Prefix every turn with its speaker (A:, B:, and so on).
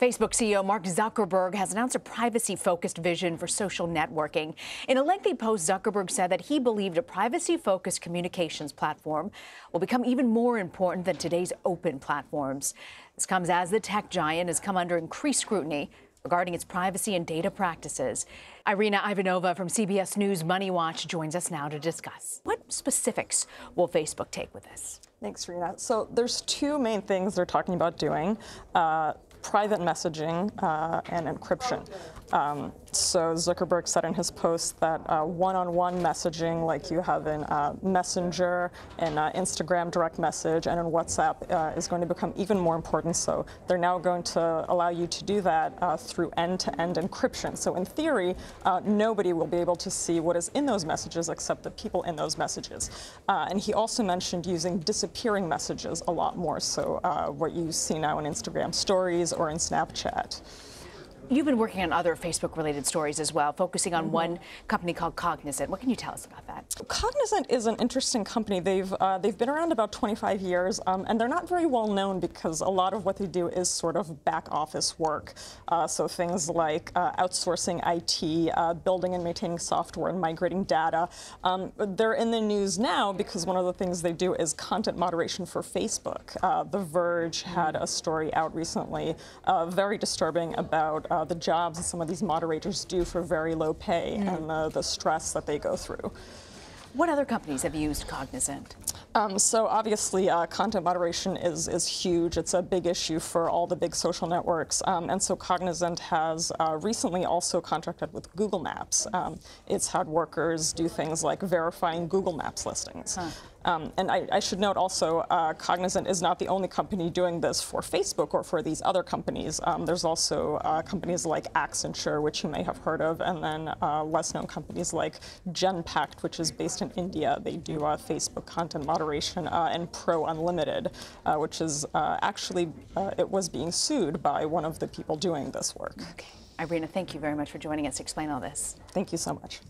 A: Facebook CEO Mark Zuckerberg has announced a privacy-focused vision for social networking. In a lengthy post, Zuckerberg said that he believed a privacy-focused communications platform will become even more important than today's open platforms. This comes as the tech giant has come under increased scrutiny regarding its privacy and data practices. Irina Ivanova from CBS News Money Watch joins us now to discuss. What specifics will Facebook take with this?
B: Thanks, Rena. So there's two main things they're talking about doing. Private messaging and encryption. So Zuckerberg said in his post that one-on-one messaging, like you have in Messenger and Instagram direct message and in WhatsApp, is going to become even more important. So they're now going to allow you to do that through end-to-end encryption. So in theory, nobody will be able to see what is in those messages except the people in those messages. And he also mentioned using disappearing messages a lot more. So what you see now in Instagram stories or in Snapchat.
A: You've been working on other Facebook-related stories as well, focusing on one company called Cognizant. What can you tell us about that?
B: Cognizant is an interesting company. They've been around about 25 years, and they're not very well known because a lot of what they do is sort of back office work. So things like outsourcing IT, building and maintaining software, and migrating data. They're in the news now because one of the things they do is content moderation for Facebook. The Verge had a story out recently, very disturbing, about the jobs that some of these moderators do for very low pay and the stress that they go through.
A: What other companies have used Cognizant?
B: So obviously, content moderation is huge. It's a big issue for all the big social networks. And so Cognizant has recently also contracted with Google Maps. It's had workers do things like verifying Google Maps listings. And I should note also, Cognizant is not the only company doing this for Facebook or for these other companies. There's also companies like Accenture, which you may have heard of, and then less-known companies like Genpact, which is based in India. They do Facebook content moderation, and Pro Unlimited, which is actually, it was being sued by one of the people doing this work.
A: Okay. Irina, thank you very much for joining us to explain all this.
B: Thank you so much.